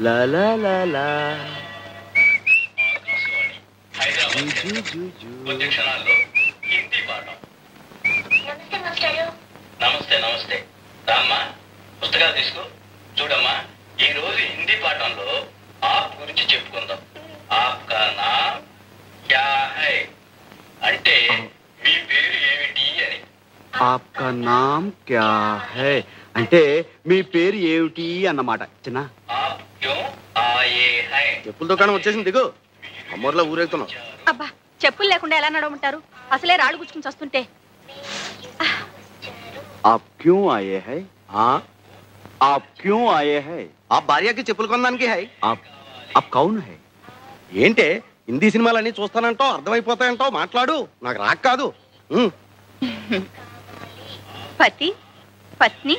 లా లా లా లా. నమస్తే నమస్తే రామ్మా పుస్తకాలు తీసుకో. చూడమ్మా ఈ రోజు హిందీ పాఠంలో ఆప్ గురించి చెప్పుకుందాం. ఆప్ కా నామ్ క్యా హై అంటే మీ పేరు ఏమిటి అని. ఆప్కా నామ్ క్యా హై అంటే మీ పేరు ఏమిటి అన్నమాట. చిన్న ఆప్ క్యో ఆయే హై. చెప్పుల దుకాణం వచ్చేసింది, దిగు. అమ్మోర్లో ఊరేగుతున్నాం. అబ్బా, చెప్పులు లేకుండా ఎలా నడవమంటారు? అసలే రాళ్ళు గుచ్చుకుని వస్తుంటే. आप क्यों आए हैं? आप क्यों आए हैं? ఆ భార్యకి చెప్పులు కొనడానికి హై. आप कौन है? ఏంటే హిందీ సినిమాలన్నీ చూస్తానంటావు, అర్థమైపోతాయంటావు, మాట్లాడు. నాకు రాక్ కాదు. పతి పత్ని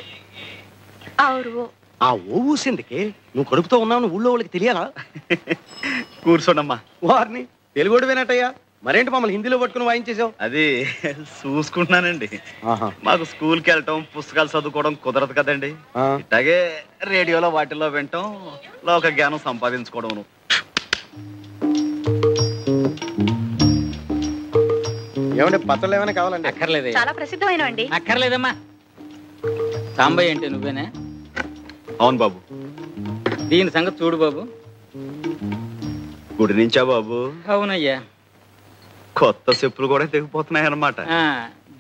ఆరు. ఆ ఓ ఊసిందికి నువ్వు కడుపుతో ఉన్నావు ఊళ్ళో వాళ్ళకి తెలియాలా? కూర్చోండమ్మా. వారిని తెలుగుడు వినట్టయ్యా, మరేంటి మమ్మల్ని హిందీలో పట్టుకుని వాయించేసావు? అది చూసుకుంటున్నానండి. మాకు స్కూల్కి వెళ్ళటం, పుస్తకాలు చదువుకోవడం కుదరదు కదండి. ఇట్లాగే రేడియోలో వాటిల్లో వినటం, లోక జ్ఞానం సంపాదించుకోవడం. ఏమంటే పత్రాలు ఏమైనా కావాలండి? అక్కర్లేదు. చాలా ప్రసిద్ధమైన అండి. అక్కర్లేదమ్మా. సాంబయ్య అంటే నువ్వేనా? అవును బాబు. దీని సంగతి చూడు బాబు. గుడి నుంచా బాబు? అవునయ్యా. కొత్త చెప్పులు కూడా తెగిపోతున్నాయి అన్నమాట.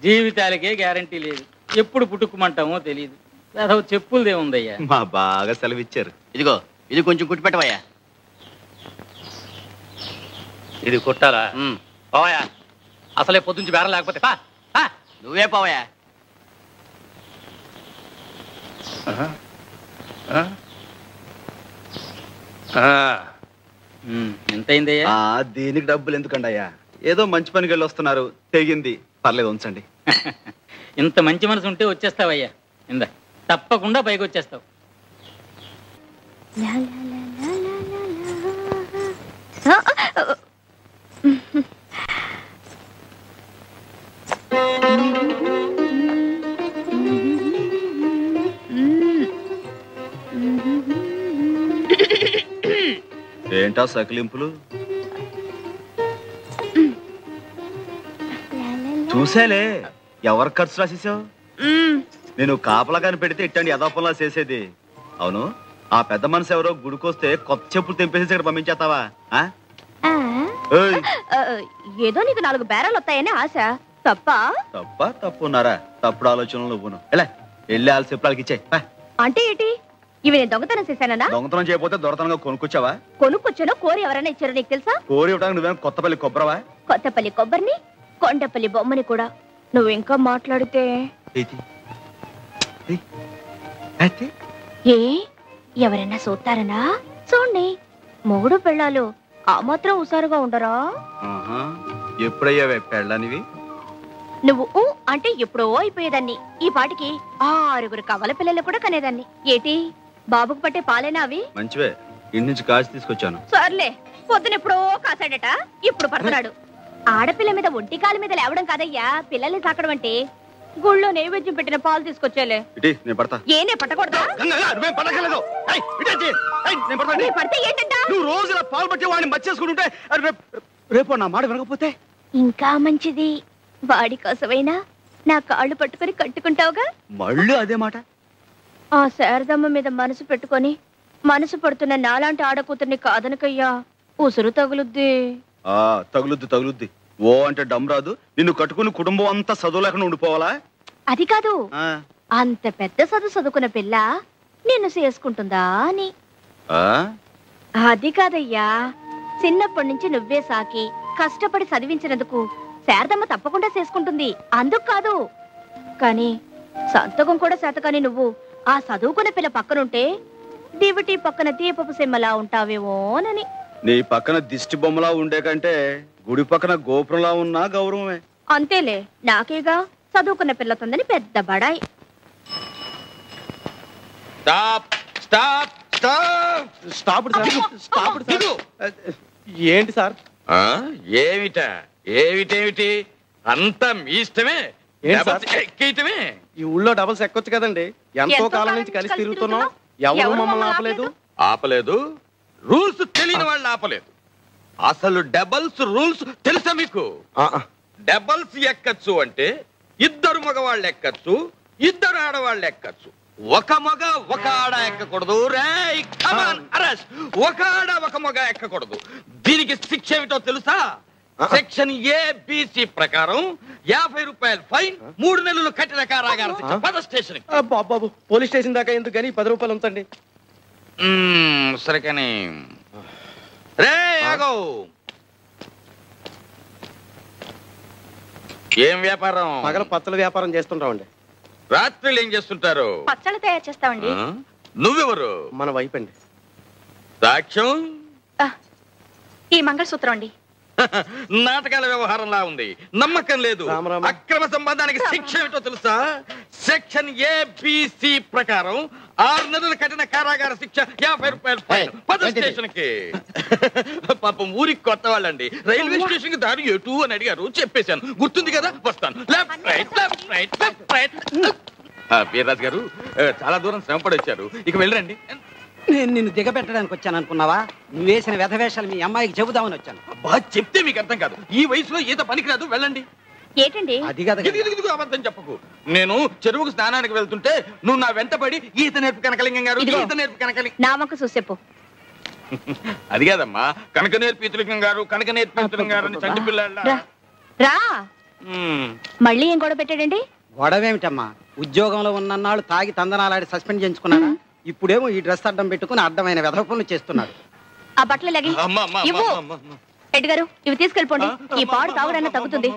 జీవితాలకే గ్యారంటీ లేదు, ఎప్పుడు పుట్టుకుమంటామో తెలియదు. అసలు చెప్పులదే ఉందయ్యా. మా బాగా సెలవిచ్చారు. ఇదిగో ఇది కొంచెం కుట్టి పెట్టవయ్యా. ఇది కుట్టాలా? పోవయ్యా, అసలే పొద్దుంచి బేరం లేకపోతే నువ్వే పోవయ్యా. ఎంతైందయ్యా? దీనికి డబ్బులు ఎందుకండి అయ్యా? ఏదో మంచి పనికి వెళ్ళి వస్తున్నారు, తెగింది, పర్లేదు ఉంచండి. ఇంత మంచి మనసు ఉంటే వచ్చేస్తావయ్యా. ఇందా తప్పకుండా పైకి వచ్చేస్తావు. ఏంటా సకిలింపులు? చూసేలే, ఎవరు ఖర్చు రాసేసావు? నేను కాపలాగాని పెడితే ఇట్టండి యథాపంలా చేసేది. అవును, ఆ పెద్ద మనసు ఎవరో గుడికొస్తే కొత్త చెప్పులు తెంపేసి ఇక్కడ పంపించేస్తావా? ఏదో నీకు 4 బేరాలు వస్తాయని ఆశ. తప్పున్నారా? తప్పుడు ఆలోచనలు నువ్వును. వెళ్ళి వాళ్ళ చెప్పులకి ఇచ్చాయి. అంటే ఏంటి? ఇవి నేను దొంగతనం చేశానా? దొంగతనం చేయకపోతే దొరతనంగా కొనుక్కొచ్చావా? కొనుక్కొచ్చానో కోరి ఎవరైనా ఇచ్చారో నీకు తెలుసా? కోరి ఇవ్వడానికి నువ్వేం కొత్తపల్లి కొబ్బరవా? కొత్తపల్లి కొబ్బరిని, కొండపల్లి బొమ్మని కూడా. నువ్వు ఇంకా మాట్లాడితే ఏ ఎవరైనా చూస్తారనా? చూడండి, మొగుడు పెళ్ళాలు ఆ మాత్రం హుషారుగా ఉండరా? ఎప్పుడయ్యావే పెళ్ళనివి? నువ్వు అంటే ఎప్పుడో అయిపోయేదాన్ని. ఈ పాటికి 6 కవల పిల్లలు కూడా కనేదాన్ని. ఏటి బాబుకు పట్టే పాలేనా అవి? మంచివే, ఇంటి నుంచి కాచి తీసుకొచ్చాను. సర్లే, పొద్దునెప్పుడో కాసాడట, ఇప్పుడు పడుతున్నాడు. ఆడపిల్ల మీద ఒంటి కాలు మీద లేవడం కాదయ్యా పిల్లల్ని సాకడం అంటే. గుళ్ళో నైవేద్యం పెట్టిన పాలు తీసుకొచ్చేలే. ఏనే పట్టకూడదా? పడితే ఏంటంట? నువ్వు రోజు ఇలా పాలు పట్టి వాడిని మర్చేసుకుంటుంటే రేపు నా మాట వినకపోతే ఇంకా మంచిది. వాడి కోసమైనా నా కాళ్ళు పట్టుకుని కట్టుకుంటావుగా. మళ్ళీ అదే మాట? ఆ శారదమ్మ మీద మనసు పెట్టుకొని మనసు పడుతున్న నాలాంటి ఆడకూతుర్ని కాదనకయ్యా, ఉసురు తగులుద్ది. తగులుద్ది. ఓ అంటే డమ్ రాదు. నిన్ను కట్టుకుని కుటుంబం అంతా చదువు లేకుండా ఉండిపోవాలా? అది కాదు, అంత పెద్ద చదువుకున్న పిల్ల నిన్ను చేసుకుంటుందా అని. అది కాదయ్యా, చిన్నప్పటి నుంచి నువ్వే సాకి కష్టపడి చదివించినందుకు శారదమ్మ తప్పకుండా చేసుకుంటుంది, అందుకు కాదు. కానీ సంతకం కూడా శాతకాని నువ్వు ఆ చదువుకున్న పిల్ల పక్కనుంటే దివిటి పక్కన దీపపు సిమ్మలా ఉంటావేమోనని. నీ పక్కన దిష్టి బొమ్మలా ఉండే కంటే గుడి పక్కన గోపురంలా ఉన్నా గౌరవమే. అంతేలే, నాకేగా చదువుకున్న పిల్లతుందని పెద్ద బడాయి. ఏంటి సార్? ఏమిటి అంతా మీ ఇష్టమే. ఈ ఊళ్ళో డబల్స్ ఎక్కొచ్చు కదండి. ఎంతో కాలం నుంచి కలిసి తిరుగుతున్నాం, ఎవరు మమ్మల్ని ఆపలేదు. ఆపలేదు. రూల్స్ తెలియని వాళ్ళు ఆపలేదు. అసలు డబల్స్ రూల్స్ తెలుసా మీకు? డబల్స్ ఎక్కచ్చు అంటే ఇద్దరు మగవాళ్ళు ఎక్కచ్చు, ఇద్దరు ఆడవాళ్ళు ఎక్కచ్చు. ఒక మగ ఒక ఆడ ఎక్కకూడదు. రేయ్ కమాన్ అరెస్ట్. ఒక ఆడ ఒక మగ ఎక్కకూడదు. దీనికి శిక్ష ఏమిటో తెలుసా? సెక్షన్ ఏబిసి ప్రకారం 50 రూపాయలు ఫైన్, 3 నెలలు కఠిన కారాగార శిక్ష. పద స్టేషన్. బాబు పోలీస్ స్టేషన్ దాకా ఎందుకు కానీ 10 రూపాయలు ఉంచండి. సరే కానీ రే ఆగో. ఏం వ్యాపారం? పగల పచ్చల వ్యాపారం చేస్తుంటామండి. రాత్రులు ఏం చేస్తుంటారు? పచ్చళ్ళు తయారు చేస్తామండి. నువ్వెవరు? మన వైపు అండి. సాక్ష్యం? ఈ మంగళసూత్రం అండి. నాటకాల వ్యవహారంలా ఉంది. నమ్మకం లేదు. అక్రమ సంబంధానికి శిక్ష ఏమిటో తెలుసా? సెక్షన్ ఏబిసి ప్రకారం 6 నెలల కఠిన కారాగార శిక్ష, 50 రూపాయలు ఫైన్. పద స్టేషన్ కి. పాపం ఊరికి కొత్త వాళ్ళండి. రైల్వే స్టేషన్ కి దారి ఎటు అని అడిగారు, చెప్పేశాను. గుర్తుంది కదా? వస్తాను. Left right left right left right. Veerraju గారు చాలా దూరం శ్రమపడి వచ్చారు, ఇక వెళ్ళండి. నేను నిన్ను దిగబెట్టడానికి వచ్చాను అనుకున్నావా? నువ్వు వేసిన వ్యధవేషాలు మీ అమ్మాయికి చెబుదామని వచ్చాను. అబ్బా చెప్తే మీకు అర్థం కాదు. ఈ వయసులో ఈత పనికిరాదు, వెళ్ళండి. ఏంటండి అది కదా. అబద్ధం చెప్పకు. నేను చెరువుకు స్నానానికి వెళ్తుంటే నువ్వు నా వెంటబడి ఈత నేర్పు కనకలింగం గారు, ఈత నేర్పు కనకలింగం. నా వంక చూసేపు. అది కాదమ్మా, కనక నేర్పు ఈతలింగం గారు, కనక నేర్పు ఈతలింగం గారు అని చంటి పిల్లల. రా మళ్ళీ ఏం గొడవ పెట్టాడండి? గొడవేమిటమ్మా, ఉద్యోగంలో ఉన్నన్నాళ్ళు తాగి తందనాలాడి సస్పెండ్ చేయించుకున్నాడా? ఇప్పుడేమో ఈ డ్రెస్ అడ్డం పెట్టుకుని అడ్డమైన వెధవ పనులు చేస్తున్నాడు. ఆ బట్టలు లగి రెడ్డి గారు, ఇవి తీసుకెళ్ళిపోండి. ఈ పాడు తాగుడన్నా తగ్గుతుంది.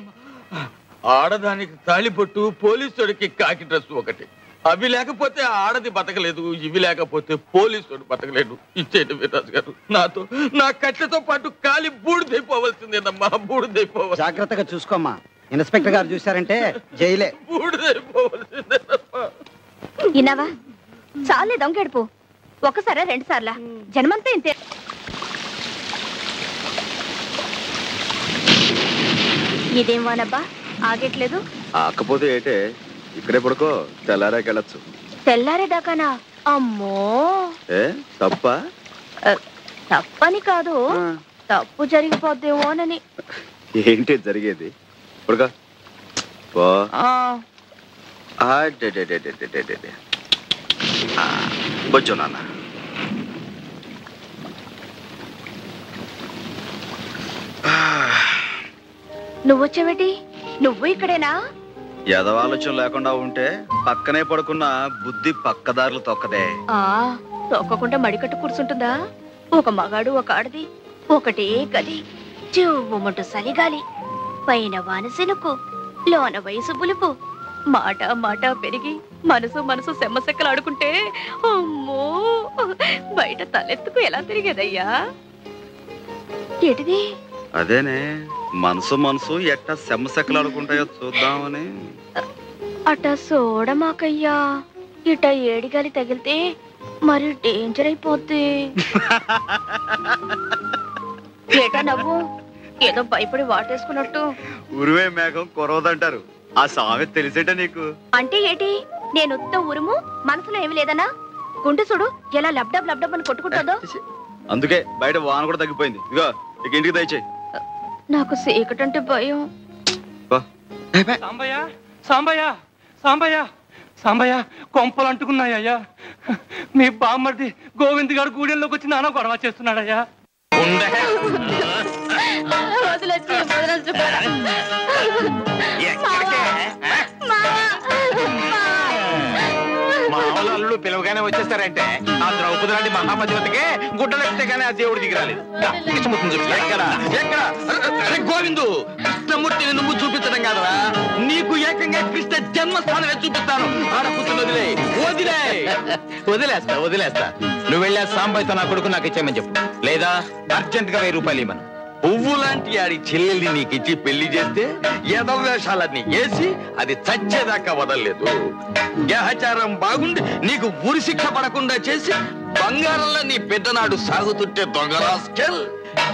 ఆడదానికి తాళిబొట్టు, పోలీసుడికి కాకి డ్రెస్ ఒకటి. అవి లేకపోతే ఆడది బతకలేదు, ఇవి లేకపోతే పోలీసుడు బతకలేడు. ఇచ్చేయండి వీర్రాజు గారు. నాతో నా కట్టెతో పాటు కాలి బూడిదైపోవలసిందేనమ్మా, బూడిదైపోవాలి. జాగ్రత్తగా చూసుకోమ్మా. ఇన్స్పెక్టర్ గారు చూశారంటే జైలే. బూడిదైపోవలసిందేనమ్మా. ఇన్నావా? చాలే దొంగెడుపు. ఒకసారా 2 సార్లా? జన్మంతా ఇంతే. ఇదేం వానబ్బా ఆగట్లేదు. ఆకపోతే ఏటే, ఇక్కడే పడుకో, తెల్లారాకెళ్ళచ్చు. తెల్లారేదాకానా? అమ్మో. ఏ తప్ప? తప్పని కాదు, తప్పు జరిగిపోద్దేమోనని. ఏంటి జరిగేది? పడుకో. కొంచెం నాన్న. నువ్వొచ్చావేటి? నువ్వు ఇక్కడేనా? ఎదవాలోచన లేకుండా ఉంటే పక్కనే పడుకున్న బుద్ధి పక్కదారులు తొక్కదే. తొక్కకుండా మడికట్టు కూర్చుంటుందా? ఒక మగాడు ఒక ఆడది ఒకటే గది, చెవుమంటూ సలిగాలి, పైన వానసెనుకు, లోన వయసు బులుపు, మాట మాట పెరిగి మనసు మనసు సెమ్మసెక్కలు ఆడుకుంటే అమ్మో బయట తలెత్తుకు ఎలా తిరిగేదయ్యా. ఏటిది? అదేనే, మనసు మనసు ఎట్టా సెమ్మసెక్కలు ఆడుకుంటాయో చూద్దామని. అట చూడమాకయ్యా, ఇట ఏడిగాలి తగిలితే మరి డేంజర్ అయిపోద్ది. ఏటా నవ్వు? ఏదో భయపడి వాటేసుకున్నట్టు. ఉరువే మేఘం కురవదంటారు, ఆ సామెత తెలిసేట నీకు? అంటే ఏటి? నేను ఉత్త ఉరుము, మనసులో ఏమి లేదనా? గుండె చూడు ఎలా లబ్డబ్ లబ్డబ్ అని కొట్టుకుంటుందో. అందుకే బయట వాన కూడా తగ్గిపోయింది. ఇగో ఇక ఇంటికి దయచేయి. నాకు సీకటంటే భయం. సాంబయ్య సాంబయ్య సాంబయ్య సాంబయ్య, కొంపలు అంటుకున్నాయ్యా. మీ బామ్మర్ది గోవింద్ గారు గూడెంలోకి వచ్చి నాన్న గొడవ చేస్తున్నాడయ్యా. మామూలు పిలవగానే వచ్చేస్తారంటే ఆ ద్రౌపది లాంటి మహామతివతికే గుడ్డలెక్కితే గానీ ఆ దేవుడి దిగిరాలేదు. గోవిందు, కృష్ణమూర్తిని నువ్వు చూపించడం కాదరా, నీకు ఏకంగా కృష్ణ జన్మస్థానమే చూపిస్తాను. ఆడపుత్రులు వదిలే వదిలే. వదిలేస్తా. నువ్వు వెళ్ళా సాంబయ్యతో నా కొడుకు నాకు ఇచ్చేయమని చెప్పు, లేదా అర్జెంట్ గా 1000 రూపాయలు ఇవ్వను. పువ్వు లాంటి ఆడి చెల్లెల్ని నీకిచ్చి పెళ్లి చేస్తే ఎదవేషాలన్నీ వేసి అది చచ్చేదాకా వదలలేదు. గ్రహచారం బాగుండి నీకు ఉరి శిక్ష పడకుండా చేసి బంగారంలో నీ బిడ్డనాడు సాగుతుంటే దొంగరాస్కెల్.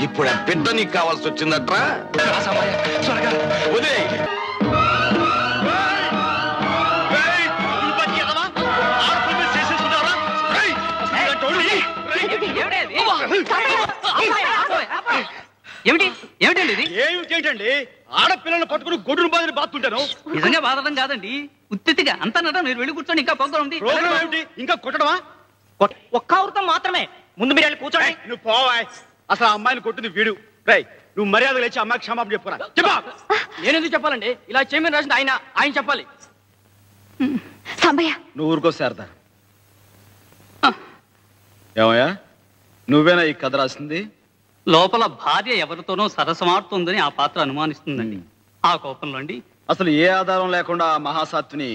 ఇప్పుడు ఆ బిడ్డ నీకు కావాల్సి వచ్చిందట్రా. వదిలే. ఏమిటి ఏమిటండి ఇది? ఏమిటండి ఆడపిల్లలు పట్టుకుని గొడ్డును బాధని బాతుంటాను. నిజంగా బాధడం కాదండి, ఉత్తిగా అంతా నట. మీరు వెళ్ళి కూర్చోండి, ఇంకా ప్రోగ్రాం ఉంది. ప్రోగ్రాం ఏమిటి? ఇంకా కొట్టడమా? ఒక్క అవృతం మాత్రమే. ముందు మీరు వెళ్ళి కూర్చోండి. నువ్వు పోవాయ్. అసలు ఆ అమ్మాయిని కొట్టింది వీడు. రై, నువ్వు మర్యాద లేచి అమ్మాయికి క్షమాపణ చెప్పురా. చెప్పా. నేను ఎందుకు చెప్పాలండి? ఇలా చేయమని రాసింది ఆయన చెప్పాలి. సాంబయ్య నువ్వు ఊరుకో శారదా. ఏమయ్యా, నువ్వేనా ఈ కథ రాసింది? లోపల భార్య ఎవరితోనో సరసమాడుతుందని ఆ పాత్ర అనుమానిస్తుందండి. ఆ కోపంలో అండి. అసలు ఏ ఆధారం లేకుండా ఆ మహాసాత్విని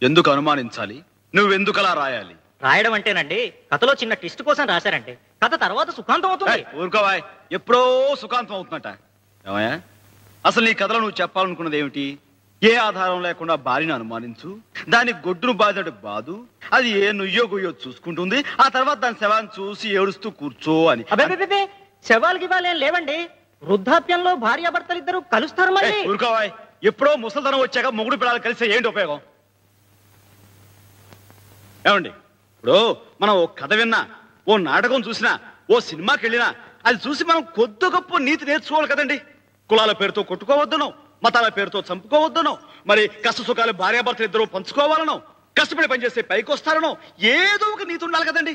ఎందుకు అనుమానించాలి? నువ్వెందుకలా రాయాలి? రాయడం అంటేనండి కథలో చిన్న ట్విస్ట్ కోసం రాశారంటే కథ తర్వాత సుఖాంతం అవుతుంది. ఊరుకోవాయ్, ఎప్పుడో సుఖాంతం అవుతుందట. ఏమయ్యా, అసలు నీ కథలో నువ్వు చెప్పాలనుకున్నది ఏమిటి? ఏ ఆధారం లేకుండా భార్యను అనుమానించు, దాని గొడ్డును బాధడు బాదు, అది ఏ నుయ్యో గుయ్యో చూసుకుంటుంది, ఆ తర్వాత దాని శవాన్ని చూసి ఏడుస్తూ కూర్చో అని. అబ్బే, శవాలకి ఇవ్వాలేం లేవండి. వృద్ధాప్యంలో భార్యాభర్తలు ఇద్దరు కలుస్తారు మళ్ళీ. ఊరుకోవాయ్, ఎప్పుడో ముసలితనం వచ్చాక మొగుడు పిల్లలు కలిస్తే ఏంటి ఉపయోగం? ఏమండి, ఇప్పుడు మనం ఓ కథ విన్నా, ఓ నాటకం చూసినా, ఓ సినిమాకి వెళ్ళినా అది చూసి మనం కొద్ది గొప్ప నీతి నేర్చుకోవాలి కదండి. కులాల పేరుతో కొట్టుకోవద్దనో, మతాల పేరుతో చంపుకోవద్దనో, మరి కష్ట సుఖాలు భార్యాభర్తలు ఇద్దరు పంచుకోవాలనో, కష్టపడి పనిచేస్తే పైకి వస్తారనో ఏదో ఒక నీతి ఉండాలి కదండి.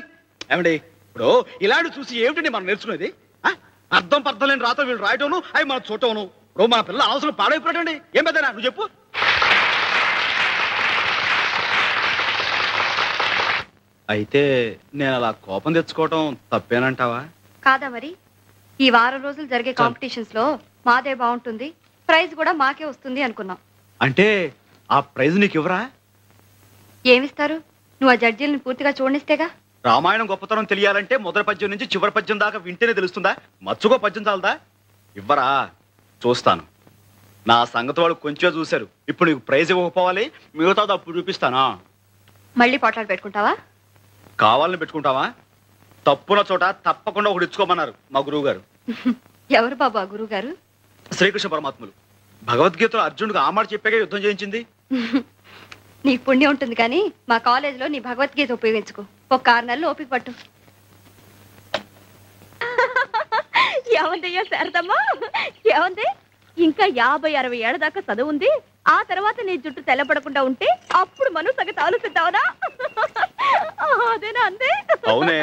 ఏమండి, ఇప్పుడు ఇలాంటి చూసి ఏమిటండి మనం నేర్చుకునేది? అర్థం పర్థం లేని రాత వీళ్ళు రాయటోను, అవి మనం చూడటోను. ఇప్పుడు మన పిల్లల అవసరం పాడైపోయాడండి. ఏం పెద్దనా నువ్వు చెప్పు. అయితే నేను అలా కోపం తెచ్చుకోవటం తప్పేనంటావా? కాదా మరి? ఈ వారం రోజులు జరిగే కాంపిటీషన్స్ లో మాదే బాగుంటుంది, ప్రైజ్ కూడా మాకే వస్తుంది అనుకున్నాం. అంటే ఆ ప్రైజ్ నీకు ఇవ్వరా? ఏమిస్తారు? నువ్వు ఆ జడ్జీలను పూర్తిగా చూడనిస్తేగా. రామాయణం గొప్పతనం తెలియాలంటే మొదటి పద్యం నుంచి చివరి పద్యం దాకా వింటేనే తెలుస్తుందా? మచ్చుకో పద్యం చాలదా? ఇవ్వరా? చూస్తాను. నా సంగతి వాళ్ళు కొంచెం చూశారు. ఇప్పుడు నీకు ప్రైజ్ ఇవ్వకపోవాలి, మిగతాది అప్పుడు చూపిస్తానా? మళ్ళీ పోట్లాడు పెట్టుకుంటావా? కావాలని పెట్టుకుంటావా? తప్పున చోట తప్పకుండా ఒకటి ఇచ్చుకోమన్నారు మా గురువు గారు. ఎవరు బాబు ఆ గురువు గారు? శ్రీకృష్ణ పరమాత్ములు. భగవద్గీతలో అర్జునుడికి ఆ మాట చెప్పాక యుద్ధం చేయించింది. నీకు పుణ్యం ఉంటుంది కానీ మా కాలేజీలో నీ భగవద్గీత ఉపయోగించుకో. ఒక 6 నెలలు ఓపిక పట్టు. ఏమందయ్యా శారదమ్మా, ఏమంది? ఇంకా 50-60 ఏళ్ల దాకా చదువు ఉంది. ఆ తర్వాత నీ జుట్టు తెల్లబడకుండా ఉంటే అప్పుడు మనం సంగతి ఆలోచిద్దావునా? అదేనా అందే? అవునే,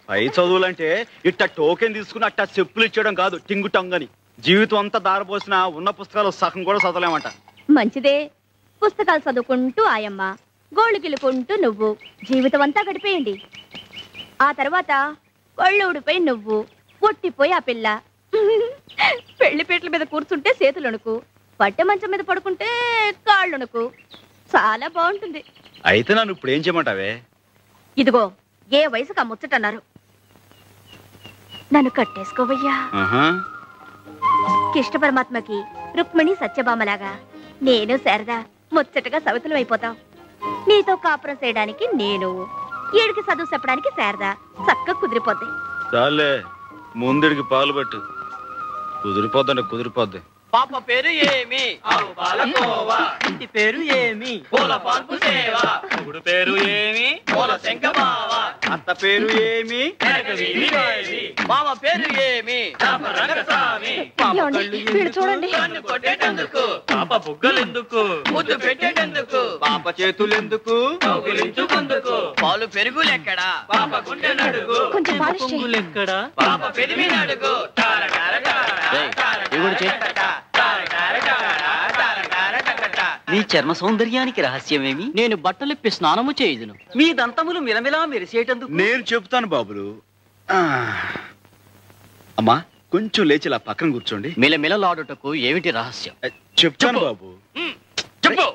పై చదువులంటే ఇట్ట టోకెన్ తీసుకుని అట్ట చెప్పులు ఇచ్చేయడం కాదు, టింగు టంగని. జీవితం అంతా దారపోసిన ఉన్న పుస్తకాలు సగం కూడా చదవలేమంట. మంచిదే. పుస్తకాలు చదువుకుంటూ ఆయమ్మ, గోళ్ళు గిలుకుంటూ నువ్వు జీవితం అంతా గడిపేయండి. ఆ తర్వాత ఒళ్ళు ఊడిపోయి నువ్వు, ఒట్టిపోయి ఆ పిల్ల. పెళ్లిపేటల మీద కూర్చుంటే చేతులొణుకు, పట్టె మంచం మీద పడుకుంటే కాళ్ళొణుకు. చాలా బాగుంటుంది. అయితే నన్ను ఇప్పుడు ఏం చేయమంటావే? ఇదిగో, ఏ వయసుకు ఆ ముచ్చటన్నారు. నన్ను కట్టేసుకోవయ్యా. కృష్ణ పరమాత్మకి రుక్మిణి సత్యభామలాగా నేను శారదా ముచ్చటగా సవితులం అయిపోతాం. నీతో కాపురం చేయడానికి నేను, ఏడికి చదువు చెప్పడానికి శారదా చక్కగా కుదిరిపోద్ది. చాలే, ముందుడికి పాలు పట్టు. కుదిరిపోద్దండి, కుదిరిపోద్ది. పాప పేరు ఏమి? ఆవు పాలకోవా. ఇంటి పేరు ఏమి? పూల పాన్పు సేవ. మొగుడు పేరు ఏమి? పూల శంఖమావ. అత్త పేరు ఏమి? మామ పేరు ఏమి? రంగస్వామి. వీడు చూడండి. కన్ను కొట్టేటందుకు. పాప బుగ్గలెందుకు? ముద్దు పెట్టేటందుకు. పాప చేతులెందుకు? కౌగిలించుకుందుకు. పాలు పెరుగులెక్కడా? పాప గుండె నడుగు. కొంచెం పాలిష్ చెయ్యి. పువ్వులెక్కడా? పాప పెరిమి నడుగు. నీ చర్మ సౌందర్యానికి రహస్యమేమి? నేను బట్టలిప్పి స్నానము చేయుదును. మీ దంతములు మిలమిలా మెరిసేటందుకు. నేను చెప్తాను బాబులు. అమ్మా, కొంచెం లేచి ఇలా పక్కన కూర్చోండి. మిలమిలలాడుటకు ఏమిటి రహస్యం? చెప్తాను బాబు. చెప్పు.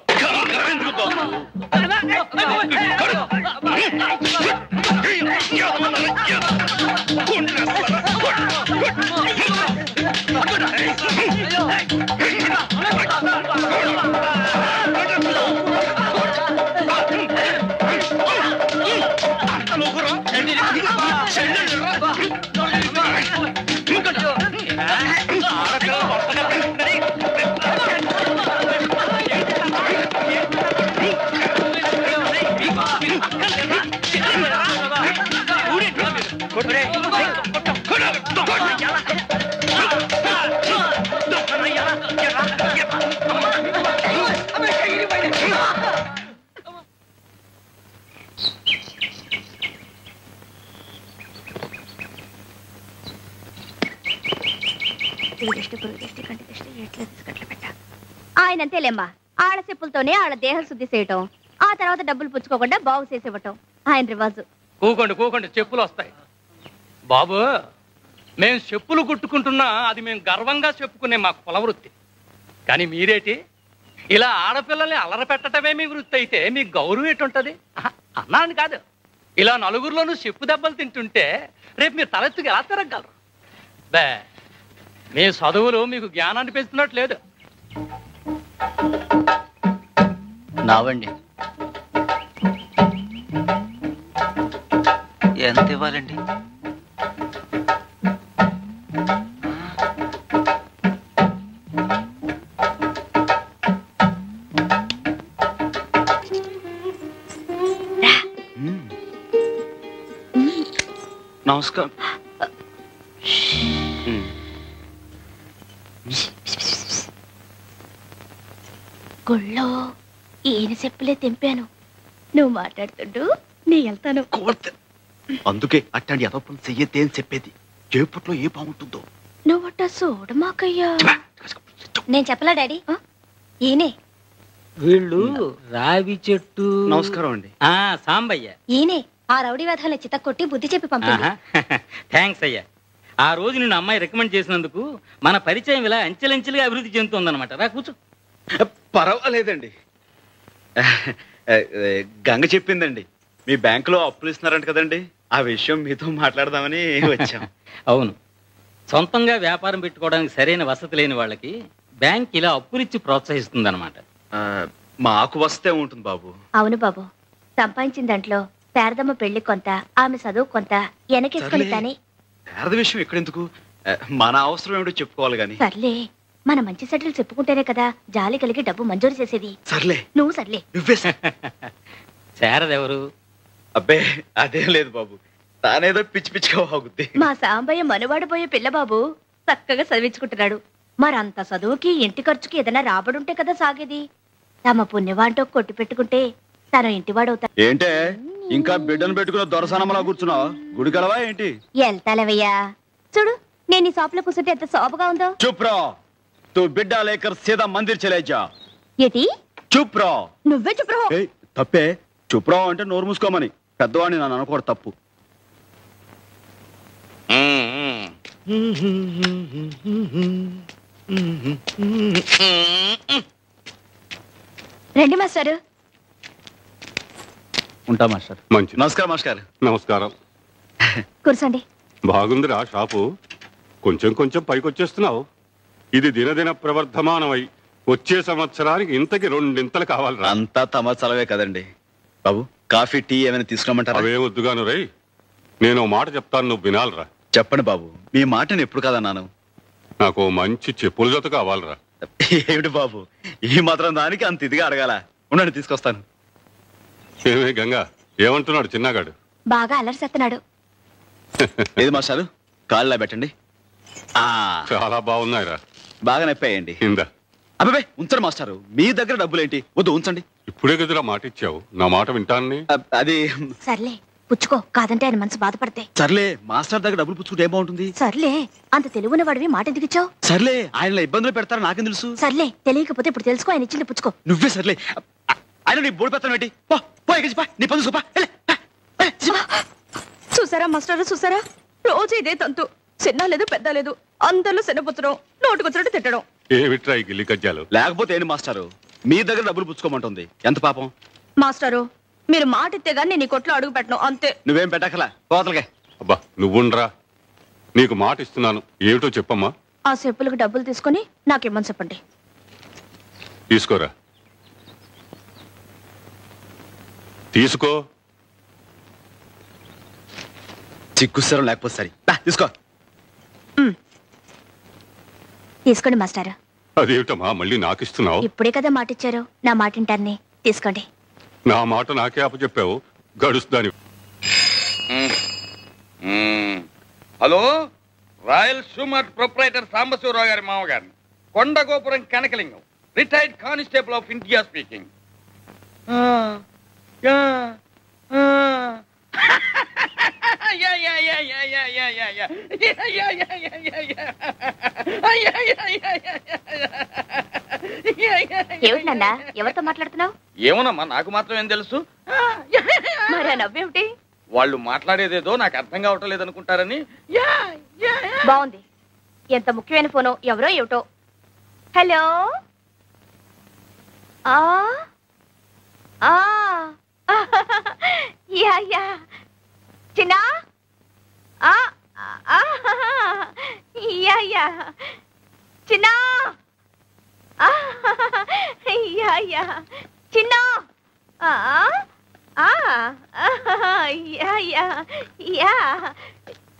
ఆయనంతేలేమ్మా, ఆళ్ళ చెప్పులతోనే ఆళ్ళ దేహం శుద్ధి చేయటం, ఆ తర్వాత డబ్బులు పుచ్చుకోకుండా బాగు చేసేవటం ఆయన రివాజు. కూకోండి చెప్పులు వస్తాయి. బాబు, మేము చెప్పులు కుట్టుకుంటున్నా అది మేము గర్వంగా చెప్పుకునే మా కుల వృత్తి. కానీ మీరేటి ఇలా ఆడపిల్లల్ని అల్లర పెట్టడమే మీ వృత్తి అయితే మీ గౌరవం ఎటుంటది అన్నాను కాదు. ఇలా నలుగురిలోనూ చెప్పు దెబ్బలు తింటుంటే రేపు మీరు తలెత్తుకు ఎలా తిరగలరు? బే, మీ చదువులు మీకు జ్ఞానాన్ని పెంచుతున్నట్టు లేదు. నావండి. ఎంత ఇవ్వాలండి? నమస్కారం. గుళ్ళో ఈయన చెప్పులే తెంపాను. నువ్వు మాట్లాడుతుండు నీ వెళ్తాను. అందుకే అట్టండి అదొప్పని చెయ్యతే అని చెప్పేది. చేపట్లో ఏ బాగుంటుందో నువ్వట చూడమాకయ్యా. నేను చెప్పలా డాడీ. ఈయనే వీళ్ళు రావి చెట్టు. నమస్కారం అండి. సాంబయ్య. ఈయనే ఆ రౌడీ వేధాల చిత్త కొట్టి బుద్ధి చెప్పి పంపింది. థ్యాంక్స్ అయ్యా. ఆ రోజు నిన్ను అమ్మాయి రికమెండ్ చేసినందుకు మన పరిచయం ఇలా అంచెలంచెలుగా అభివృద్ధి చెందుతుందన్నమాట. రా కూర్చో. పర్వాలేదండి. గంగ చెప్పిందండి మీ బ్యాంకులో అప్పులు ఇస్తున్నారంట కదండి, ఆ విషయం మీతో మాట్లాడదామని వచ్చాం. అవును, సొంతంగా వ్యాపారం పెట్టుకోవడానికి సరైన వసతి లేని వాళ్ళకి బ్యాంక్ ఇలా అప్పులిచ్చి ప్రోత్సహిస్తుంది అనమాట. మాకు వస్తే ఉంటుంది బాబు. అవును బాబు, సంపాదించిన దాంట్లో శారదమ్మ పెళ్లి కొంత, ఆమె చదువు కొంత వెనకేసుకొని తానే. శారద విషయం ఎక్కడెందుకు, మన అవసరం ఏమిటో చెప్పుకోవాలి గాని. సర్లే, మన మంచి సెటిల్ చెప్పుకుంటేనే కదా జాలి కలిగి డబ్బు మంజూరు చేసేది. సర్లే నువ్వు సర్లే. శారద ఎవరు? అబ్బే అదేం లేదు బాబు, తానేదో పిచ్చి పిచ్చిగా బాగుద్ది. మా సాంబయ్య మనువాడిపోయే పిల్ల బాబు చక్కగా చదివించుకుంటున్నాడు. మరంత చదువుకి ఇంటి ఖర్చుకి ఏదైనా రాబడుంటే కదా సాగేది. తమ పుణ్యవాంటో కొట్టి పెట్టుకుంటే తన ఇంటివాడవుతా. ఏంటే ఇంకా బిడ్డను పెట్టుకున్న దొరసనమలా కూర్చున్నావు? గుడికెలవా ఏంటి? వెళ్తాలవయ్యా. చూడు, నేను ఈ షాప్ లో కూర్చుంటే ఎంత శోభగా ఉందో. చుప్రా, తూ బిడ్డ లేకర్ సీదా మందిర్ చలే జా. ఏటి? చుప్రా. నువ్వే చుప్రా. తప్పే, చుప్రా అంటే నోరు మూసుకోమని. పెద్దవాడిని నన్ను అనుకోడు, తప్పు. రండి మాస్టారు. ఉంటా మాస్టర్. మంచి. నమస్కారం మాస్టర్. నమస్కారం. కూర్చోండి. బాగుందిరా షాపు, కొంచెం కొంచెం పైకొచ్చేస్తున్నావు. ఇది దినదిన ప్రవర్ధమానమై వచ్చే సంవత్సరానికి ఇంతకి 2 ఇంతలు కావాలరా. అంతా తమ చలవే కదండి. బాబు, కాఫీ టీ ఏమైనా తీసుకురమ్మంటారా? అవే వద్దుగాను రై, నేను మాట చెప్తాను, నువ్వు వినాలరా. చెప్పండి బాబు, మీ మాటను ఎప్పుడు కాదన్నాను. నాకు మంచి చెప్పుల జత కావాలరా. ఏమిటి బాబు, ఈ మాత్రం దానికి అంత ఇదిగా అడగాల? ఉండండి, తీసుకొస్తాను. ఏమే గంగా, ఏమంటున్నాడు చిన్నగాడు? బాగా అలరిసేస్తున్నాడు. ఏది మాస్టారు, కాళ్ళ పెట్టండి. చాలా బాగున్నాయిరా. బాగా నొప్పాయండి. ఇందా. అబ్బాయి ఉంచండి మాస్టారు, మీ దగ్గర డబ్బులేంటి? వద్దు, ఉంచండి. ఇప్పుడే కదరా మాట ఇచ్చావు, నా మాట వింటానని. అది సర్లే పుచ్చుకో, కాదంటే ఆయన మనసు బాధపడతాయి. సర్లే, మాస్టర్ దగ్గర డబ్బులు పుచ్చుకుంటే ఏం బాగుంటుంది? సర్లే, అంత తెలుగున్న వాడివి మాట ఎందుకు ఇచ్చావు? సర్లే, ఆయన ఇబ్బందులు పెడతారని నాకేం తెలుసు. సర్లే, తెలియకపోతే ఇప్పుడు తెలుసుకో, ఆయన ఇచ్చింది పుచ్చుకో. నువ్వే సర్లే. ఆయన నీ బోడి పెత్తనం ఏంటి? నీ పని చూపా. చూసారా మాస్టర్, చూసారా? రోజు ఇదే తంతు. చిన్న లేదు పెద్ద లేదు, అందరిలో శనపుచ్చడం, నోటుకొచ్చినట్టు తిట్టడం. ఏమిట్రా ఈ గిల్లి కజ్జాలు? లేకపోతే ఏంటి మాస్టారు, మీ దగ్గర డబ్బులు పుచ్చుకోమంటుంది. ఎంత పాపం. మాస్టారు, మీరు మాట ఇస్తే గానీ నేను ఈ కొట్లో అడుగు పెట్టను, అంతే. నువ్వేం పెట్టకలా, కోతలకే. అబ్బా నువ్వుండ్రా, నీకు మాట ఇస్తున్నాను, ఏమిటో చెప్పమ్మా. ఆ చెప్పులకు డబ్బులు తీసుకుని నాకేమని చెప్పండి. తీసుకోరా. తీసుకో. చిక్కుసరం లేకపోతే సరే, తీసుకో. తీసుకోండి మాస్టారు. అదేమిటమ్మా మళ్ళీ నాకు ఇస్తున్నావు? ఇప్పుడే కదా మాట ఇచ్చారు, నా మాట వింటాన్ని. తీసుకోండి. నా మాట నాకే అప్పచెప్పావు, గడుస్తాని. Hello, royal shoe mart proprietor Sambasivarao గారి మామగారిని, Kondagopuram Kanakalingam, retired constable of India speaking. ఏమిటి నాన్న, ఎవరితో మాట్లాడుతున్నావు? ఏమోనమ్మా, నాకు మాత్రం ఏం తెలుసు. మరి ఆ నవ్వేమిటి? వాళ్ళు మాట్లాడేదేదో నాకు అర్థం కావటం లేదనుకుంటారని. బాగుంది. ఎంత ముఖ్యమైన ఫోను, ఎవరో ఏమిటో. హలో. యా యా చిన్నా. యా యా చిన్నా. యా యా చిన్నా. Yeah yeah yeah.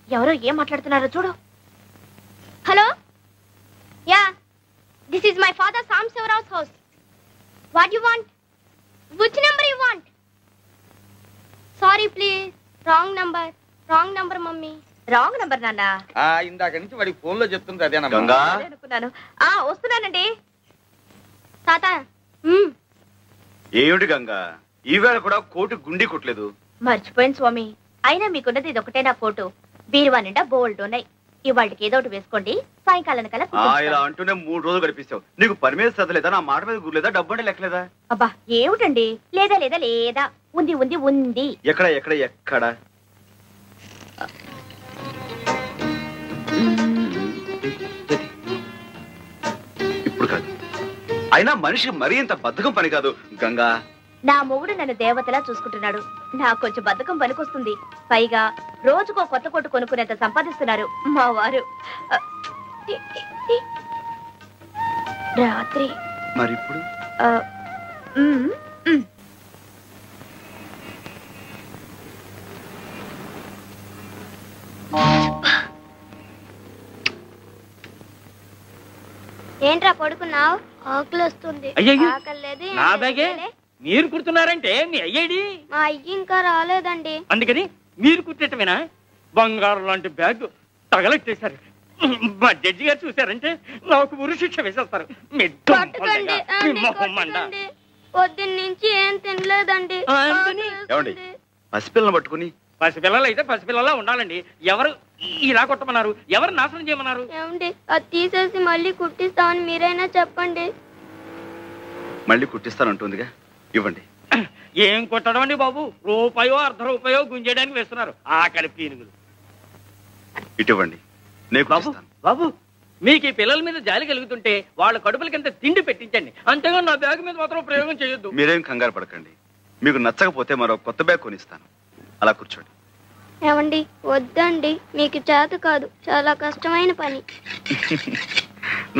ఎవరో ఏం మాట్లాడుతున్నారో చూడు. Hello. Yeah, this is my father సాంబశివరావు's house. What you want? Which number you want? Sorry please, wrong number. Wrong number mummy. Wrong number నాన్న. ఇందాక నుంచి వాడికి ఫోన్ లో చెప్తుంది అదేనమ్మా. అనుకున్నాను. వస్తున్నానండి తాత. ఏమిటి గంగా, ఈవేళ కూడా కోటు గుండి కొట్టలేదు? మర్చిపోయింది స్వామి. అయినా మీకున్నది ఇది ఒకటే నా కోటు. బీరువా నిండా బోల్డ్ ఉన్నాయి. ఇవాళకి ఏదో ఒకటి వేసుకోండి, సాయంకాలం కల్లా. ఇలా అంటూనే 3 రోజులు గడిపిస్తావు. నీకు పని మీద చదవలేదా? నా మాట మీద గుర్లేదా? డబ్బు అంటే లెక్కలేదా? అబ్బా ఏమిటండి, లేదా లేదా లేదా, ఉంది ఉంది ఉంది. ఎక్కడ ఎక్కడ ఎక్కడ? ఇప్పుడు కాదు. అయినా మనిషికి మరీ ఇంత బద్ధకం పని కాదు గంగా. నా మొగుడు నన్ను దేవతలా చూసుకుంటున్నాడు. నాకు కొంచెం బద్ధకం పనికొస్తుంది. పైగా రోజుకో కొత్త కొట్టు కొనుక్కునేంత సంపాదిస్తున్నారు మా వారు. రాత్రి మరి ఇప్పుడు ఏంట్రా పడుకున్నావు? ఆకలి వస్తుంది. నా బ్యాగే మీరు కుడుతున్నారంటే మీ అయ్యేడి? మా అయ్యి ఇంకా రాలేదండి. అందుకని మీరు కుట్టేటమేనా? బంగారం లాంటి బ్యాగ్ తగలెట్టేశారు. మా జడ్జి గారు చూశారంటే నాకు ఉరి శిక్ష వేసేస్తారు. పొద్దున్న నుంచి ఏం తినలేదండి. పసిపిల్లని పట్టుకుని. పసిపిల్లలు అయితే పసిపిల్లలా ఉండాలండి. ఎవరు ఇలా కొట్టమన్నారు? ఎవరు నాశనం చేయమన్నారు? ఏమండి, అది తీసేసి మళ్ళీ కుట్టిస్తామని మీరైనా చెప్పండి. మళ్ళీ కుట్టిస్తానంటుందిగా, ఇవ్వండి. ఏం కొట్టడం అండి బాబు? రూపాయో ₹1 గుంజేయడానికి వేస్తున్నారు. ఆకలి పీనుగులు. ఇటువంటి బాబు, మీకు ఈ పిల్లల మీద జాలి కలుగుతుంటే వాళ్ళ కడుపులకింత తిండి పెట్టించండి. అంతేగా నా బ్యాగ్ మీద మాత్రం ప్రయోగం చేయొద్దు. మీరేం కంగారు పడకండి. మీకు నచ్చకపోతే మరో కొత్త బ్యాగ్ కొనిస్తాను. అలా కూర్చోండి. ఏమండి, వద్దండి, మీకు చేత కాదు, చాలా కష్టమైన పని.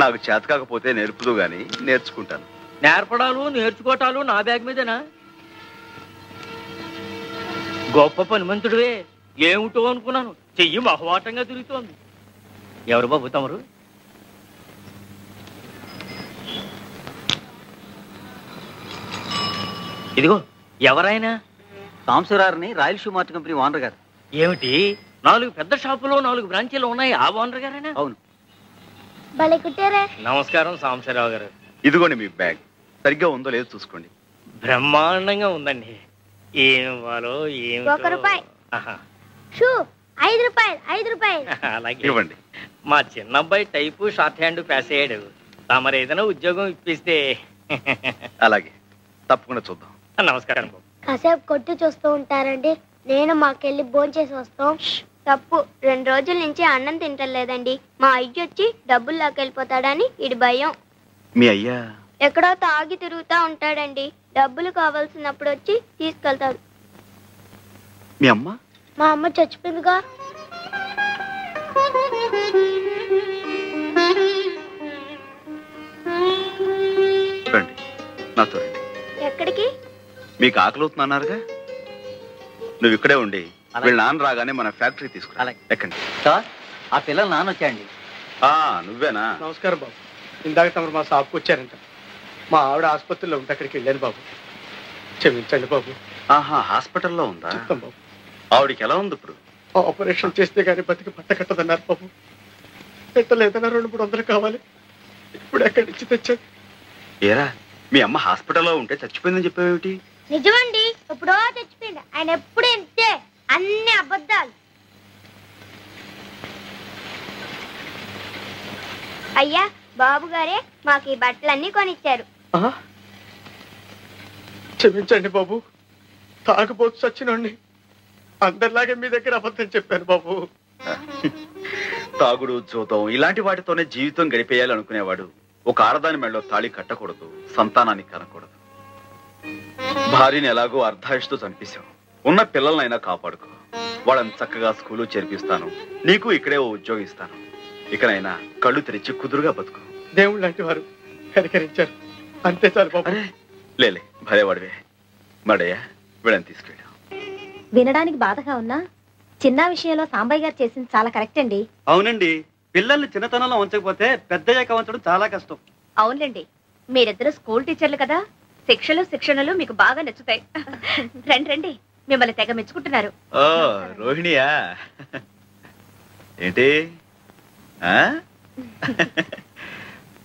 నాకు చేత కాకపోతే నేర్పుదు గాని నేర్చుకుంటాను. నేర్పడాలు నేర్చుకోవటాలు నా బ్యాగ్ మీదేనా? గొప్ప పనిమంతుడివే. ఏమిటో అనుకున్నాను, చెయ్యి బహువాటంగా తిరుగుతోంది. ఎవరు బాబు తమరు? ఇదిగో ఎవరైనా? సాంబశివరావుని royal shoe mart company owner గారు. ఏమిటి, 4 పెద్ద షాపులో 4 బ్రాంచీలు ఉన్నాయి. ఆ ఓనర్ గారేనా? అవును. నమస్కారం సాంబశివరావు గారు. ఇదిగోండి మీ బ్యాగ్. సరిగ్గా ఉందో లేదో చూసుకోండి. బ్రహ్మాండంగా ఉందండి. ఏం ఇవ్వాలో ఏమి. ₹1. షూ ₹5. అలాగే ఇవ్వండి. మా చిన్న అబ్బాయి టైపు షార్ట్ హ్యాండ్ పాస్ అయ్యాడు. తమరు ఏదైనా ఉద్యోగం ఇప్పిస్తే. అలాగే, తప్పకుండా చూద్దాం. నమస్కారం బాబు. కాసేపు కొట్టు చూస్తూ ఉంటారండి. నేను మాకెళ్ళి భోంచేసి వస్తాం. తప్పు, 2 రోజుల నుంచి అన్నం తింటలేదండి. మా అయ్య వచ్చి డబ్బులు లాకెళ్ళిపోతాడని ఇడి భయం. మీ అయ్యా ఎక్కడో తాగి తిరుగుతా ఉంటాడండి. డబ్బులు కావాల్సినప్పుడు వచ్చి తీసుకెళ్తాడు. మీ అమ్మ? మా అమ్మ చచ్చిపోయిందిగా. రండి, నాతో రండి. ఎక్కడికి? మీకు ఆకలి అవుతున్నారుగా, నువ్వు ఇక్కడే ఉండి వీళ్ళ నాన్న రాగానే మన ఫ్యాక్టరీ తీసుకురా. ఎక్కండి. సార్, ఆ పిల్లలు నాన్న వచ్చాయండి. నువ్వేనా? నమస్కారం బాబు. ఇందాక తమరు మా షాప్కి వచ్చారంట. మా ఆవిడ ఆసుపత్రిలో ఉంటే అక్కడికి వెళ్ళాను బాబు. క్షమించండి బాబు. హాస్పిటల్లో ఉందా? చెప్తాం బాబు. ఆవిడికి ఎలా ఉంది ఇప్పుడు? ఆపరేషన్ చేస్తే గానీ బతికి పట్ట కట్టదన్నారు బాబు. పెట్టలేదన్నా 200-300 కావాలి. ఇప్పుడు ఎక్కడి నుంచి తెచ్చాడు? ఏరా మీ అమ్మ హాస్పిటల్లో ఉంటే చచ్చిపోయిందని చెప్పావేమిటి? నిజమండి, ఎప్పుడో చచ్చిపోయింది. ఆయన ఎప్పుడు ఇంతే, అన్ని అబద్ధాలు. అయ్యా, బాబు గారే మాకు ఈ బట్టలన్నీ కొనిచ్చారు. క్షమించండి బాబు, తాగబోతు చచ్చినండి. అందరిలాగే మీ దగ్గర అబద్ధం చెప్పాను బాబు. తాగుడు, జూతం ఇలాంటి వాటితోనే జీవితం గడిపేయాలి అనుకునేవాడు ఒక ఆడదాని మెడలో తాళి కట్టకూడదు, సంతానాన్ని కనకూడదు. భార్యని ఎలాగో అర్ధాయుషుతో చంపేశావు. ఉన్న పిల్లలనైనా కాపాడుకో. వాళ్ళని చక్కగా స్కూలు చేర్పిస్తాను, నీకు ఇక్కడే ఓ ఉద్యోగం ఇస్తాను. ఇకనైనా కళ్ళు తెరిచి కుదురుగా బతుకు. దేవుళ్ళు లాంటి వారు కనికరించారు, అంతే చాలు బాబు. లేలే, భలేవాడివే. మడయ్యా, వీళ్ళని తీసుకెళ్ళా. వినడానికి బాధగా ఉన్నా చిన్న విషయంలో సాంబయ్య గారు చేసింది చాలా కరెక్ట్ అండి. అవునండి, పిల్లల్ని చిన్నతనంలో ఉంచకపోతే పెద్దయ్యాక ఉంచడం చాలా కష్టం. అవునండి, మీరిద్దరు స్కూల్ టీచర్లు కదా, శిక్షణలు మీకు బాగా నచ్చుతాయి. రండి రండి, మిమ్మల్ని తెగ మెచ్చుకుంటున్నారు. ఓ రోహిణియా, ఏంటి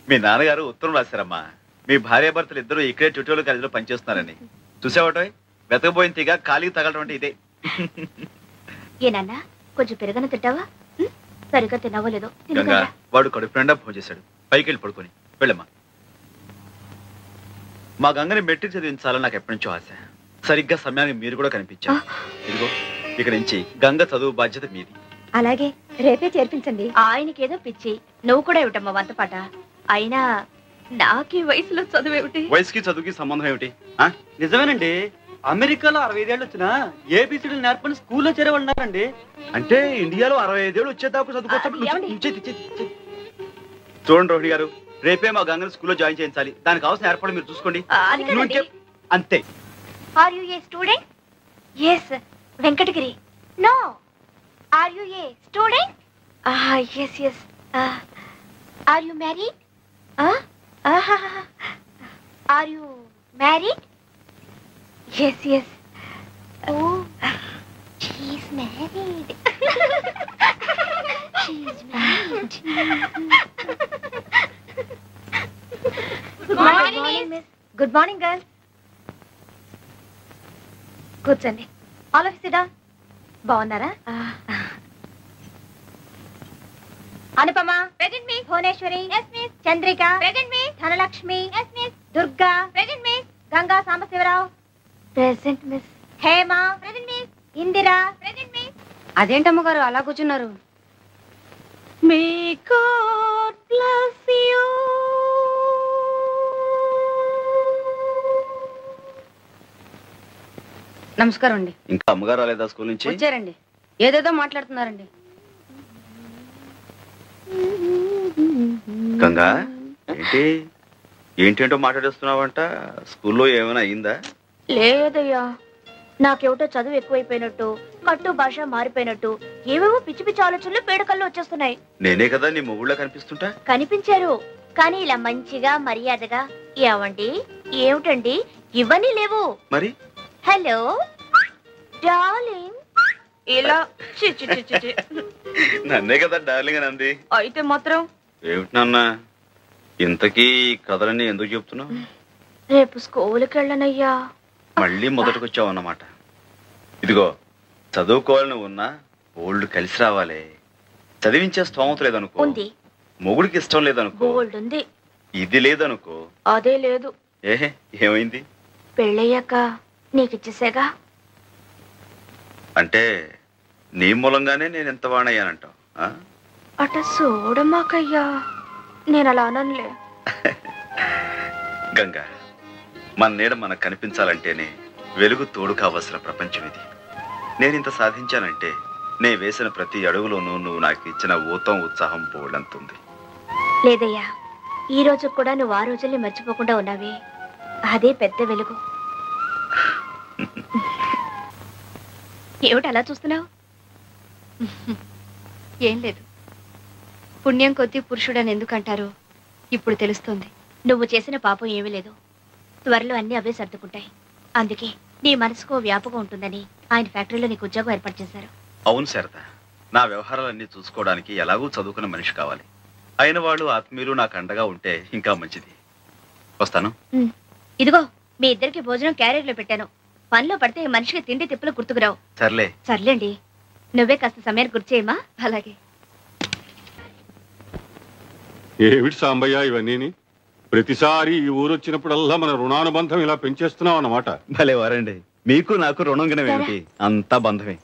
మీ నాన్నగారు ఉత్తరం రాశారమ్మా. మీ భార్యాభర్తలు ఇద్దరు ఇక్కడే ట్యూటోరియల్ కాలేజీలో పనిచేస్తున్నారని. చూసావటో వెతకపోయిన తీగ ఖాళీ తగలటం అంటే ఇదే. ఏనన్నా, కొంచెం పెరగన తింటావా? సరిగ్గా తిన్నావో లేదో. గంగా, వాడు కడుపు నిండా భోజనం చేశాడు. పైకి వెళ్ళి పడుకొని వెళ్ళమ్మా. మా గంగని మెట్రిక్ చదివించాలని నాకు ఎప్పటి నుంచో ఆశ. సరిగ్గా సమయానికి మీరు కూడా కనిపించారు. ఇదిగో ఇక్కడి నుంచి గంగ చదువు బాధ్యత మీది. అలాగే, రేపే చేర్పించండి. ఆయనకేదో పిచ్చి, నువ్వు కూడా ఏమిటమ్మా వంతపాట. అయినా నాకీ వయసులో చదువేమిటి? వయసుకి చదువుకి సంబంధం ఏమిటి? నిజమేనండి, అమెరికాలో 65 ఏళ్ళు వచ్చినా ఏబిసిడీలు నేర్పని స్కూల్లో చేరేవాళ్ళు ఉన్నారండి. అంటే ఇండియాలో 65 ఏళ్ళు వచ్చేదాకా చదువుకోవచ్చు. చూడండి రోహిణి గారు, రేపే మా గంగని స్కూల్లో జాయిన్ చేయించాలి. దానికి కావాల్సిన ఏర్పాటు మీరు చూసుకోండి. అంతే. Are you a student? yes, Venkatagiri. no, are you a student? yes. Are you married? Are you married? yes. Oh, she's married. She's married. Good morning, miss. Good morning, girls. కూర్చోండి. All of sit down. బాగున్నారా? Anupama present miss. Bhuvaneswari yes miss. Chandrika present miss. Dhanalakshmi yes miss. Durga present miss. Ganga Sambasivarao present miss. Hema present miss. Indira present miss. అదేంటమ్మ గారు అలా కూర్చున్నారు? May god bless you. నమస్కారం అండి. ఇంకా అమ్మగారు రాలేదా స్కూల్ నుంచి? వచ్చారండి. ఏదేదో మాట్లాడుతున్నారండి. గంగా, ఏంటేంటో మాట్లాడేస్తున్నావంట. స్కూల్లో ఏమైనా అయిందా? లేదయ్యా, నాకేమిటో చదువు ఎక్కువైపోయినట్టు, కట్టు భాష మారిపోయినట్టు, ఏవేవో పిచ్చి పిచ్చి ఆలోచనలు పేడకల్లో వచ్చేస్తున్నాయి. నేనే కదా నీ మొగుళ్ళ కనిపిస్తుంటా? కనిపించారు, కానీ ఇలా మంచిగా మర్యాదగా ఏమండి ఏమిటండి ఇవన్నీ లేవు. మరి హలో డార్లింగ్ ఇలా నన్నే కదా డార్లింగ్ అని అంది. అయితే మాత్రం ఏమిటి నాన్న, ఇంతకీ కథలన్నీ ఎందుకు చెప్తున్నావు? రేపు స్కూల్కి వెళ్ళనయ్యా. మళ్ళీ మొదటికొచ్చావు అన్నమాట. ఇదిగో, చదువుకోవాలని ఉన్నా ఓల్డ్ కలిసి రావాలి. చదివించే స్తోమత లేదనుకో, మొగుడికి ఇష్టం లేదనుకో, ఉంది ఇది లేదనుకో, అదే లేదు. ఏమైంది? పెళ్ళయ్యాక నీకిచ్చేసేగా. అంటే నీ మూలంగానే నేను ఎంత వాణయ్యానంటావు? అట చూడమాకయ్యా, నేను అలా అనలే. గంగా, మన నీడ మనకు కనిపించాలంటేనే వెలుగు తోడు కావలసిన ప్రపంచం ఇది. నేనింత సాధించానంటే నే వేసిన ప్రతి అడుగులోనూ నువ్వు నాకు ఇచ్చిన ఊతం ఉత్సాహం పోవడంతుంది. లేదయ్యా, ఈ రోజు కూడా నువ్వు ఆ రోజుల్ని మర్చిపోకుండా ఉన్నావే, అదే పెద్ద వెలుగు. ఏమిటి అలా చూస్తున్నావు? ఏం లేదు, పుణ్యం కొద్దీ పురుషుడని ఎందుకంటారు ఇప్పుడు తెలుస్తుంది. నువ్వు చేసిన పాపం ఏమీ లేదు, త్వరలో అన్ని అవే సర్దుకుంటాయి. అందుకే నీ మనసుకో వ్యాపకం ఉంటుందని ఆయన ఫ్యాక్టరీలో నీకు ఉద్యోగం ఏర్పాటు చేశారు. అవును శారద, నా వ్యవహారాలన్నీ చూసుకోవడానికి ఎలాగూ చదువుకున్న మనిషి కావాలి. అయిన వాళ్ళు ఆత్మీయులు నాకు అండగా ఉంటే ఇంకా మంచిది. వస్తాను. ఇదిగో మీ ఇద్దరికి భోజనం క్యారియర్లో పెట్టాను. పనిలో పడితే మనిషికి తిండి తిప్పులు గుర్తుకురావు. సర్లే. సర్లేండి, నువ్వే కాస్త సమయాన్ని గుర్తు చేయమా. అలాగే. ఏమిటి సాంబయ్య ఇవన్నీ? ప్రతిసారి ఈ ఊరు వచ్చినప్పుడల్లా మన రుణానుబంధం ఇలా పెంచేస్తున్నావు అన్నమాట. భలే వారండి, మీకు నాకు రుణం గినవేమిటి, అంతా బంధమే.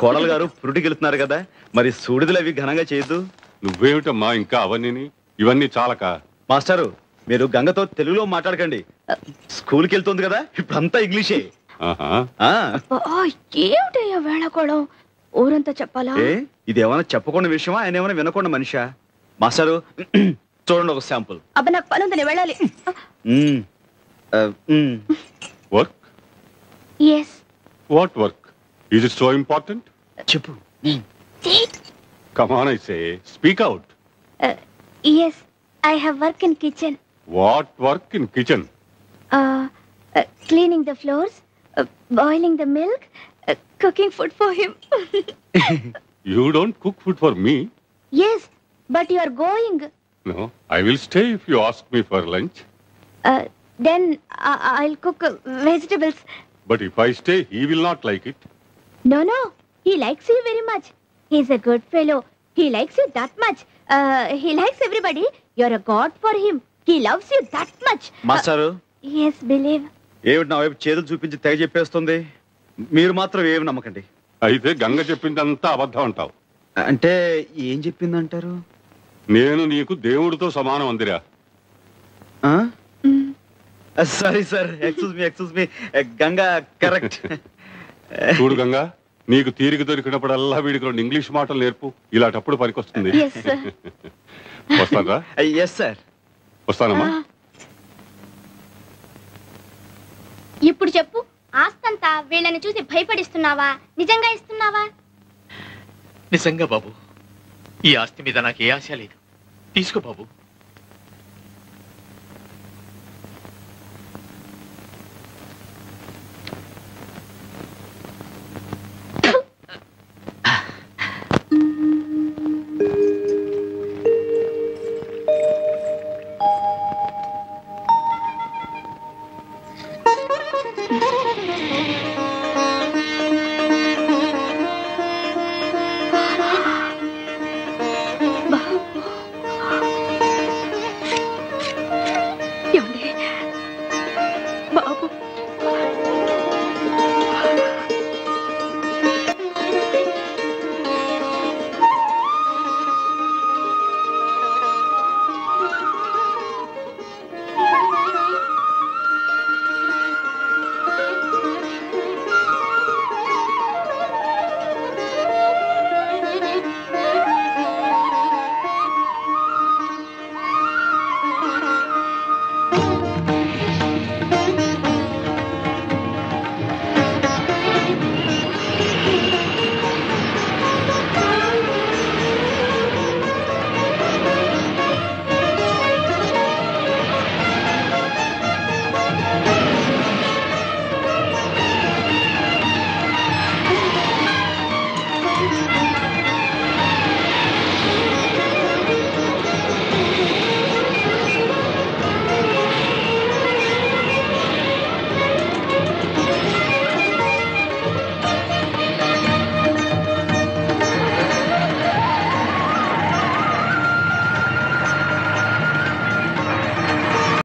కోడలు గారు పురుటికి వెళ్తున్నారు కదా, మరి సూడిదలు అవి ఘనంగా చేయొద్దు. నువ్వేమిటమ్మా ఇంకా అవన్నీ? ఇవన్నీ చాలక. మాస్టారు, మీరు గంగతో తెలుగులో మాట్లాడకండి. స్కూల్కి వెళ్తుంది కదా, ఇప్పుడంతా ఇంగ్లీషే. ఏమిటయ్యా వేళకోవడం? ఊరంతా చెప్పాలా? ఇది ఏమైనా చెప్పకుండా విషయమా, ఆయన ఏమైనా వినకుండా మనిషా? మాస్టారు చూడండి ఒక శాంపుల్. అబ్బా నాకు పని ఉంది, నేను వెళ్ళాలి. Work? Yes. What work? Is it so important? చెప్పు. Come on, I say. Speak out. Yes, I have work in kitchen. What work in kitchen? Cleaning the floors, boiling the milk, cooking food for him. You don't cook food for me? Yes, but you are going. No, I will stay if you ask me for lunch. Then I'll cook vegetables. But if I stay, he will not like it. No, he likes you very much. He's a good fellow. He likes you that much. He likes everybody. You're a god for him. He loves you that much. మాస్టారు. Yes, believe. ఏమిటి నా వైపు చేతులు చూపించి తెగ చెప్పేస్తుంది? మీరు మాత్రం ఏమి నమ్మకండి. అయితే గంగ చెప్పిందంతా అబద్ధం అంటావు. అంటే ఏం చెప్పిందంటారు? నేను నీకు దేవుడితో సమానం అందిరా. Sorry sir, excuse me. Ganga correct. చూడు గంగా, నీకు తీరిక దొరికినప్పుడల్లా వీడికి 2 ఇంగ్లీష్ మాటలు నేర్పు. ఇలాంటప్పుడు పనికొస్తుంది. వస్తానరా? Yes sir. వస్తానమ్మా. ఇప్పుడు చెప్పు, ఆస్తంతా వీళ్ళని చూసి భయపడిస్తున్నావా, నిజంగా ఇస్తున్నావా? నిజంగా బాబు, ఈ ఆస్తి మీద నాకు ఏ ఆశ లేదు. తీసుకో బాబు.